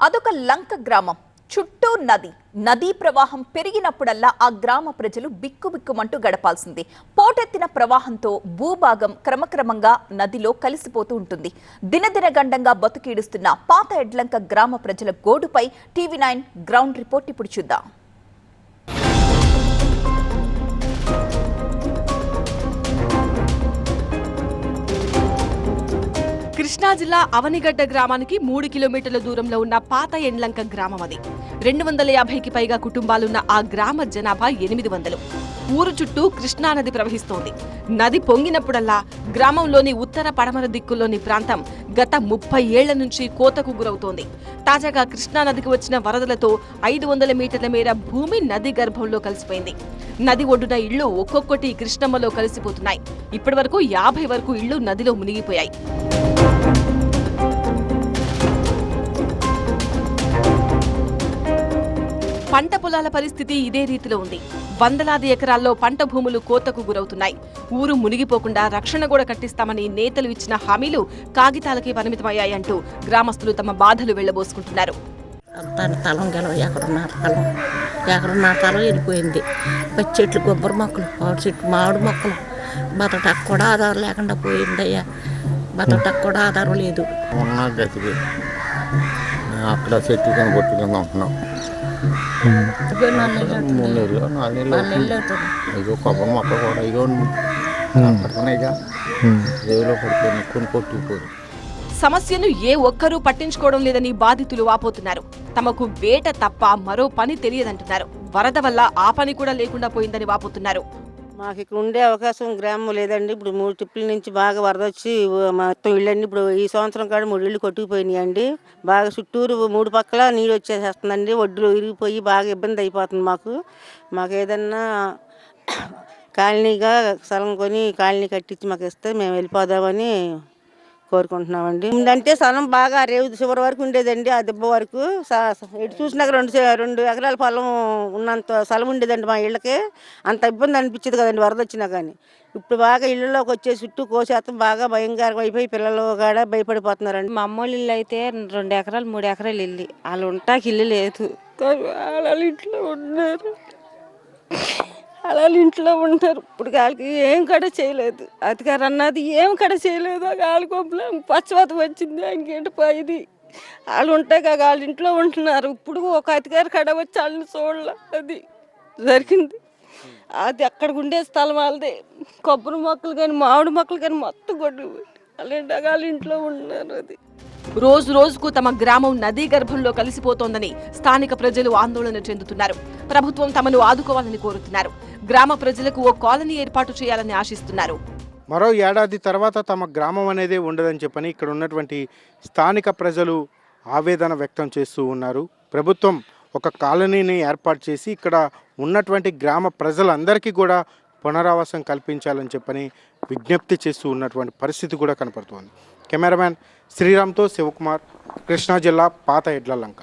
అదొక లంక గ్రామం. చుట్టూ నది. నదీ ప్రవాహం పెరిగినప్పుడల్లా ఆ గ్రామ ప్రజలు బిక్కుబిక్కుమంటూ గడపాల్సింది. పోటెత్తిన ప్రవాహంతో భూభాగం క్రమక్రమంగా నదిలో కలిసిపోతూ ఉంటుంది. దినదిన గండంగా బతుకీడుస్తున్న పాత ఎడ్లంక గ్రామ ప్రజల గోడుపై టీవీ9 గ్రౌండ్ రిపోర్ట్ ఇప్పుడు చూద్దాం. కృష్ణా జిల్లా అవనిగడ్డ గ్రామానికి 3 కిలోమీటర్ల దూరంలో ఉన్న పాత ఎండ్లంక గ్రామం అది. 250కి పైగా కుటుంబాలున్న ఆ గ్రామ జనాభా 800. ఊరు చుట్టూ కృష్ణా నది ప్రవహిస్తోంది. నది పొంగినప్పుడల్లా గ్రామంలోని ఉత్తర పడమర దిక్కుల్లోని ప్రాంతం గత 30 ఏళ్ల నుంచి కోతకు గురవుతోంది. తాజాగా కృష్ణా నదికి వచ్చిన వరదలతో 500 మీటర్ల మేర భూమి నది గర్భంలో కలిసిపోయింది. నది ఒడ్డున ఇళ్లు ఒక్కొక్కటి కృష్ణమ్మలో కలిసిపోతున్నాయి. ఇప్పటి వరకు 50 వరకు ఇళ్లు నదిలో మునిగిపోయాయి. పంట పొలాల పరిస్థితి ఇదే రీతిలో ఉంది. వందలాది ఎకరాల్లో పంట భూములు కోతకు గురవుతున్నాయి. ఊరు మునిగిపోకుండా రక్షణ కూడా కట్టిస్తామని నేతలు ఇచ్చిన హామీలు కాగితాలకే పరిమితమయ్యాయంటూ గ్రామస్తులు తమ బాధలు వెళ్లబోసుకుంటున్నారు. ఎకరన్నర వెళ్ళిపోయింది. చెట్లు కొబ్బరి మొక్కలు, మామిడి మొక్కలు, బతటకు కూడా ఆధారం లేకుండా పోయిందయ్యా. బతటకు కూడా ఆధారం లేదు. అక్కడ చెట్టు కానీ బొట్టు కింద ఉంటున్నాం. కొబ్బరి మొక్కలు కూడా ఇగో పడుతున్నాయిగా, రేవులో పడిపోయి కొన్ని కొట్టుకుపోయి. సమస్యను ఏ ఒక్కరూ పట్టించుకోవడం లేదని బాధితులు వాపోతున్నారు. తమకు వేట తప్ప మరో పని తెలియదంటున్నారు. వరద వల్ల ఆ పని కూడా లేకుండా పోయిందని వాపోతున్నారు. మాకు ఇక్కడ ఉండే అవకాశం గ్రామం లేదండి. ఇప్పుడు 3 ట్రిప్పుల నుంచి బాగా వరద వచ్చి మొత్తం ఇళ్ళండి ఇప్పుడు ఈ సంవత్సరం కాడ 3 ఇళ్ళు కొట్టుకుపోయినాయి అండి. బాగా చుట్టూరు 3 పక్కల నీరు వచ్చేసేస్తుందండి. ఒడ్లు ఇరిగిపోయి బాగా ఇబ్బంది అయిపోతుంది మాకు ఏదన్నా కాలనీగా స్థలం కొని కాలనీ కట్టించి మాకు ఇస్తే మేము వెళ్ళిపోదామని కోరుకుంటున్నామండి. అంటే స్థలం బాగా రేవు చివరి వరకు ఉండేదండి. ఆ దెబ్బ వరకు ఎటు చూసినాక 2 ఎకరాల పొలం ఉన్నంత స్థలం ఉండేదండి మా ఇళ్ళకి. అంత ఇబ్బంది అనిపించేది కదండి వరద వచ్చినా కానీ. ఇప్పుడు బాగా ఇళ్ళలోకి వచ్చే చుట్టూ కోసేస్తాం, బాగా భయంకరం అయిపోయి పిల్లలు కూడా భయపడిపోతున్నారండి. మా అమ్మోళ్ళ ఇల్లు అయితే 2 ఎకరాలు 3 ఎకరాలు ఇల్లు, వాళ్ళు ఉంటాకి ఇల్లు లేదు. వాళ్ళ ఇంట్లో ఉన్నారు, వాళ్ళు ఇంట్లో ఉంటారు. ఇప్పుడు వాళ్ళకి ఏం కడ చేయలేదు. అధికారం అన్నది ఏం కడ చేయలేదు. వాళ్ళ కొబ్బలు పచ్చవతం వచ్చింది, ఇంకేంటి పోయింది. వాళ్ళు ఉంటాయి కదా, వాళ్ళ ఇంట్లో ఉంటున్నారు. ఇప్పుడు ఒక అధికారి కడ వచ్చి వాళ్ళని చూడాల, అది జరిగింది. అది అక్కడ ఉండే స్థలం వాళ్ళదే. కొబ్బరి మొక్కలు కానీ మామిడి మొక్కలు కానీ మొత్తం కొట్టు వాళ్ళ ఇంట్లో ఉంటున్నారు. అది రోజు రోజుకు తమ గ్రామం నదీ గర్భంలో కలిసిపోతోందని స్థానిక ప్రజలు ఆందోళన చెందుతున్నారు. ప్రభుత్వం తమను ఆదుకోవాలని కోరుతున్నారు. గ్రామ ప్రజలకు ఓ కాలనీ ఏర్పాటు చేయాలని ఆశిస్తున్నారు. మరో ఏడాది తర్వాత తమ గ్రామం అనేది ఉండదని చెప్పని ఇక్కడ ఉన్నటువంటి స్థానిక ప్రజలు ఆవేదన వ్యక్తం చేస్తూ ఉన్నారు. ప్రభుత్వం ఒక కాలనీని ఏర్పాటు చేసి ఇక్కడ ఉన్నటువంటి గ్రామ ప్రజలందరికీ కూడా పునరావాసం కల్పించాలని చెప్పని విజ్ఞప్తి చేస్తూ ఉన్నటువంటి పరిస్థితి కూడా కనపడుతోంది. కెమెరామ్యాన్ శ్రీరామ్తో శివకుమార్, కృష్ణా జిల్లా పాత ఎడ్లలంక.